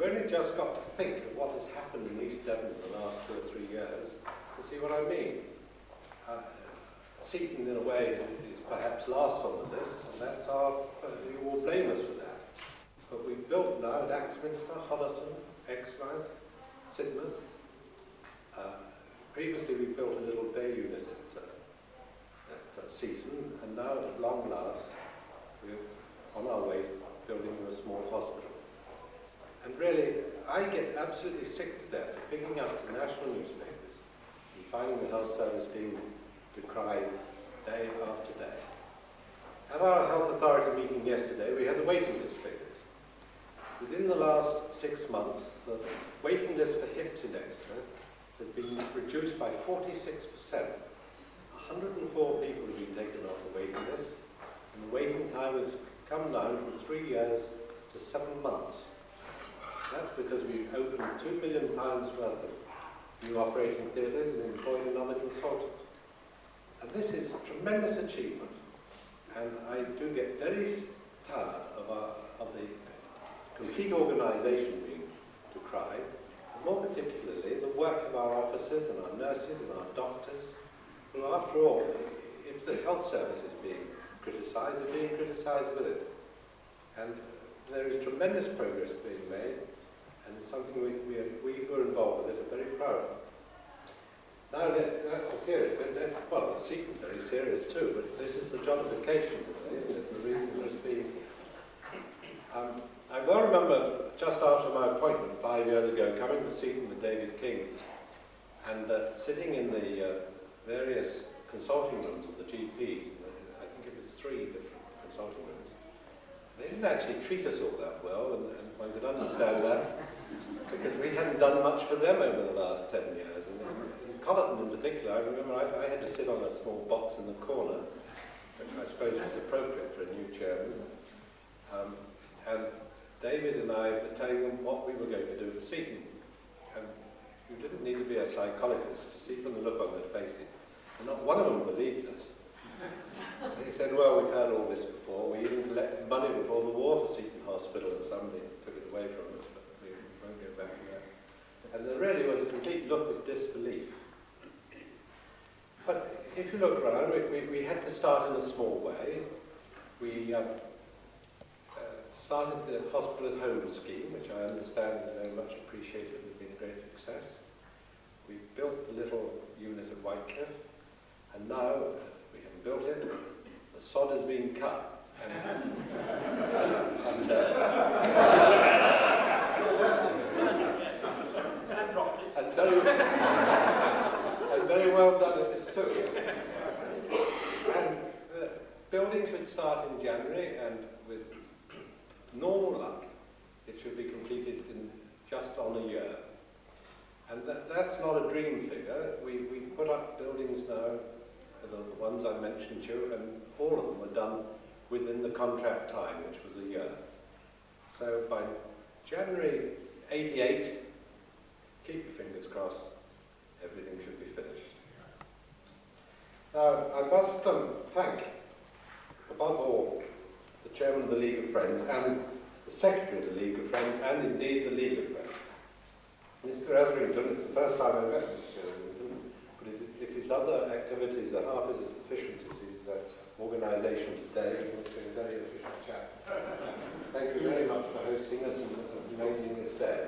only just got to think of what has happened in East Devon in the last 2 or 3 years to see what I mean. Seaton, in a way, is perhaps last on the list, and that's you all blame us for that. But we've built now at Axminster, Honiton, Exmouth, Sidmouth. Previously we built a little day unit at Seaton, and now at long last we're on our way building a small hospital. And really, I get absolutely sick to death of picking up the national newspapers and finding the health service being decried day after day. At our health authority meeting yesterday, we had the waiting list figures. Within the last 6 months, the waiting list for hips in Exeter has been reduced by 46%. 104 people have been taken off the waiting list, and the waiting time has come down from 3 years to 7 months. That's because we opened £2 million worth of new operating theatres and employed another consultant. And this is a tremendous achievement, and I do get very tired of the complete organisation being decried, and more particularly the work of our officers and our nurses and our doctors, who after all, if the health service is being criticised, they're being criticised with it. And there is tremendous progress being made, and it's something we who are involved with it are very proud of. Now that's the serious bit. Well, the Seaton very serious too, but this is the jobbification today, isn't it? The reason for us being here. I well remember just after my appointment 5 years ago, coming to Seaton with David King, and sitting in the various consulting rooms of the GPs, and I think it was 3 different consulting rooms. They didn't actually treat us all that well, and one could understand that, because we hadn't done much for them over the last 10 years. And in Colleton in particular, I remember I had to sit on a small box in the corner, which I suppose was appropriate for a new chairman. And David and I were telling them what we were going to do at Seaton. And you didn't need to be a psychologist to see from the look on their faces. And not one of them believed us. They said, well, we've heard all this before. We even collected money before the war for Seaton Hospital, and somebody took it away from us, but we won't go back to that. And there really was a complete look of disbelief. But if you look around, we had to start in a small way. We started the Hospital at Home scheme, which I understand is very much appreciated and has been a great success. We built the little unit at Whitecliff, and now we have built it, the sod has been cut. And very well done it is too. And the building should start in January, and with normal luck, it should be completed in just on a year. And that's not a dream figure. We put up buildings now, the ones I mentioned to you, and all of them were done within the contract time, which was a year. So by January 88, keep your fingers crossed, everything should be finished. Now, I must thank, above all, the Chairman of the League of Friends and the Secretary of the League of Friends, and indeed the League of Friends. Mr. Etherington, it's the first time I've met Mr. Etherington, but if his other activities are half as efficient as his organisation today, he must be a very efficient chap. Thank you very much for hosting us and making this day.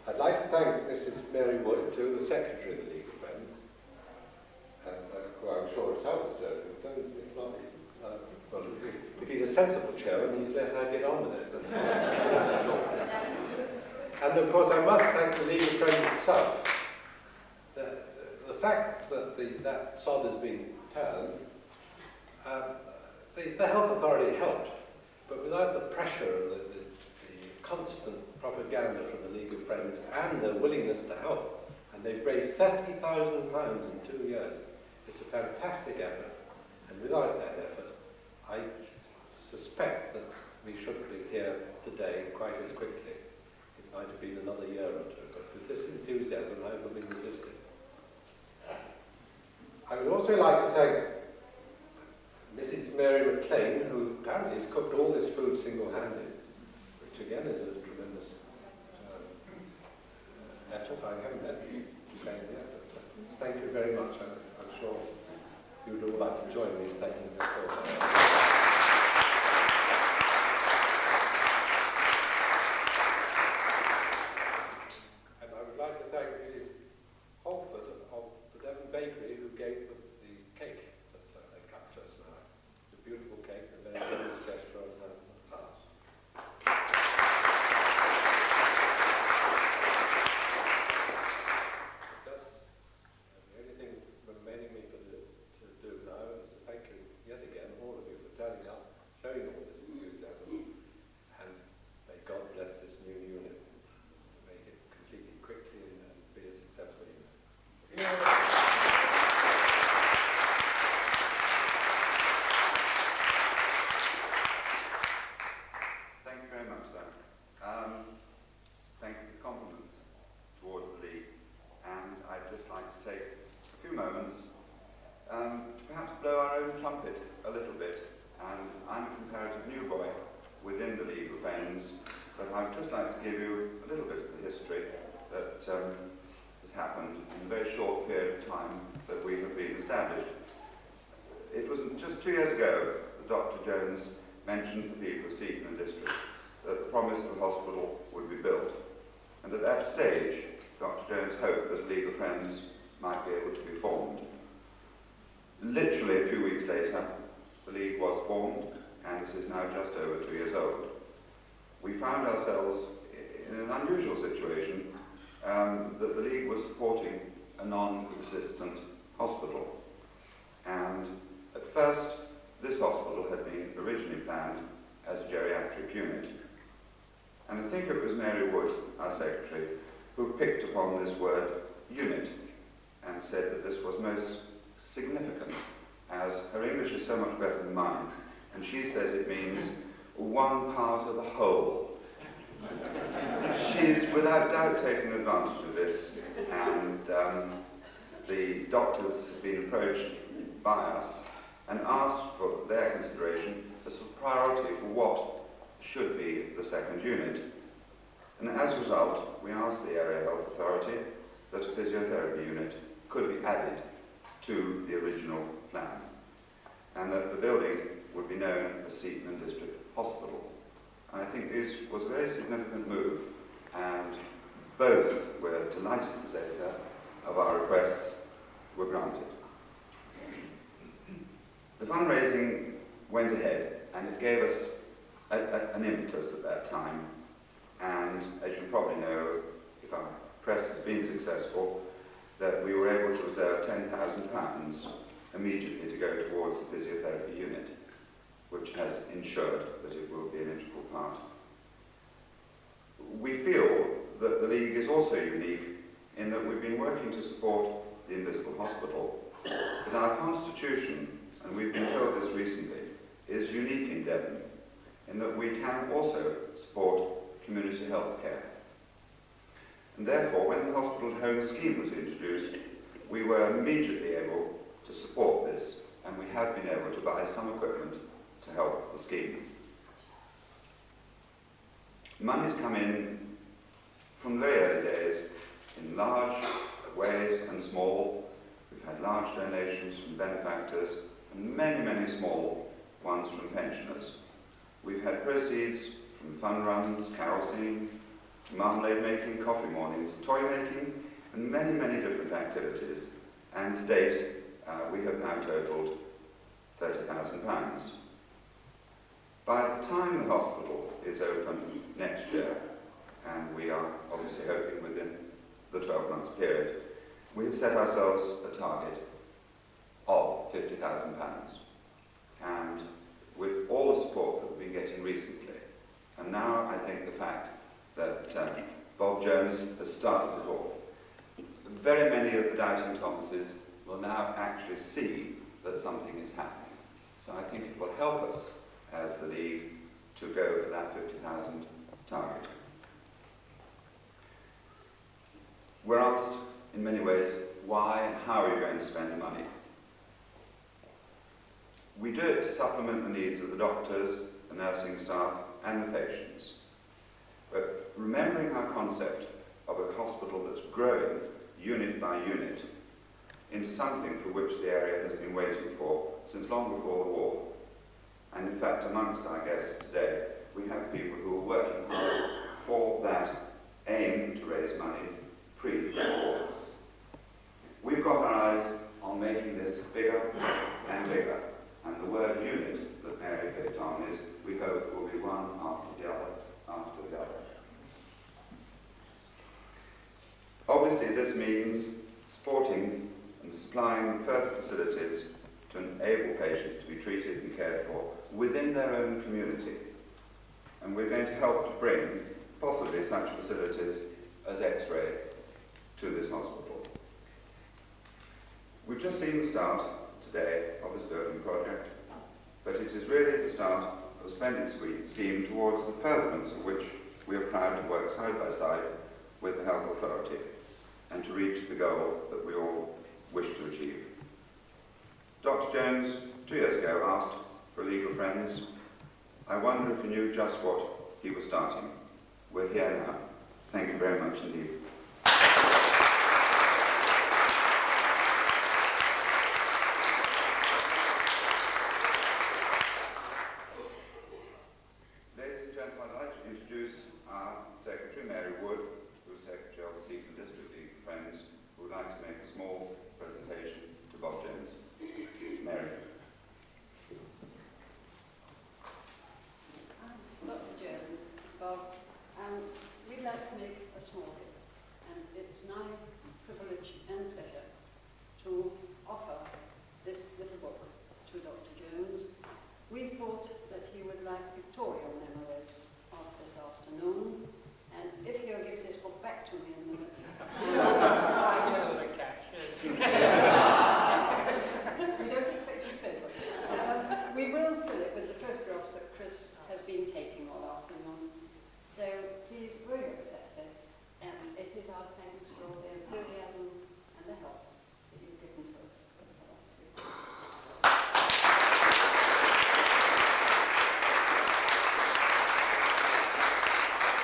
I'd like to thank Mrs. Mary Wood, too, the Secretary of the League of Friends, and who I'm sure has helped us there. If not, well, if he's a sensible chairman, he's let her get on with it. And of course, I must thank the League of Friends itself. The fact that that sod has been turned, the health authority helped, but without the pressure of the constant propaganda from the League of Friends and their willingness to help, and they've raised £30,000 in 2 years. It's a fantastic effort, and without that effort, I suspect that we shouldn't be here today quite as quickly. It might have been another year or two, but with this enthusiasm, I will be resisted. I would also like to thank Mrs. Mary McLean, who apparently has cooked all this food single-handed, which again is a tremendous give you a little bit of the history that has happened in the very short period of time that we have been established. It was just 2 years ago that Dr. Jones mentioned to the people of Seaton and district that the promise of the hospital would be built. And at that stage, Dr. Jones hoped that League of Friends might be able to be formed. Literally a few weeks later, the League was formed, and it is now just over 2 years old. We found ourselves in an unusual situation that the League was supporting a non-existent hospital. And at first, this hospital had been originally planned as a geriatric unit. And I think it was Mary Wood, our secretary, who picked upon this word unit and said that this was most significant, as her English is so much better than mine, and she says it means one part of the whole. She's without doubt taken advantage of this, and the doctors have been approached by us and asked for their consideration as a priority for what should be the second unit. And as a result, we asked the Area Health Authority that a physiotherapy unit could be added to the original plan, and that the building would be known as Seaton and District Hospital. And I think this was a very significant move, and both were delighted to say so, of our requests were granted. The fundraising went ahead, and it gave us an impetus at that time, and as you probably know, if our press has been successful, that we were able to reserve £10,000 immediately to go towards the physiotherapy unit, which has ensured that it will be an integral part. We feel that the League is also unique in that we've been working to support the Invisible Hospital, but our constitution, and we've been told this recently, is unique in Devon in that we can also support community health care. And therefore, when the hospital home scheme was introduced, we were immediately able to support this, and we have been able to buy some equipment to help the scheme. Money's come in from the very early days in large ways and small. We've had large donations from benefactors and many, many small ones from pensioners. We've had proceeds from fun runs, carol singing, marmalade making, coffee mornings, toy making, and many, many different activities. And to date, we have now totaled £30,000. By the time the hospital is open next year, and we are obviously hoping within the 12 months period, we have set ourselves a target of £50,000. And with all the support that we've been getting recently, and now I think the fact that Bob Jones has started it off, very many of the doubting Thomases will now actually see that something is happening. So I think it will help us as the League to go for that 50,000 target. We're asked in many ways, why and how are you going to spend the money? We do it to supplement the needs of the doctors, the nursing staff, and the patients. But remembering our concept of a hospital that's growing unit by unit into something for which the area has been waiting for since long before the war. And in fact, amongst our guests today, we have people who are working hard for that aim to raise money pre-war. We've got our eyes on making this bigger and bigger, and the word unit that Mary picked on is, we hope, will be one after the other, after the other. Obviously, this means supporting and supplying further facilities to enable patients to be treated and cared for within their own community. And we're going to help to bring possibly such facilities as X-ray to this hospital. We've just seen the start today of this building project, but it is really the start of a splendid scheme towards the furtherance of which we are proud to work side by side with the Health Authority and to reach the goal that we all wish to achieve. Dr. Jones, 2 years ago, asked for a League of Friends. I wonder if he knew just what he was starting. we're here now. Thank you very much indeed.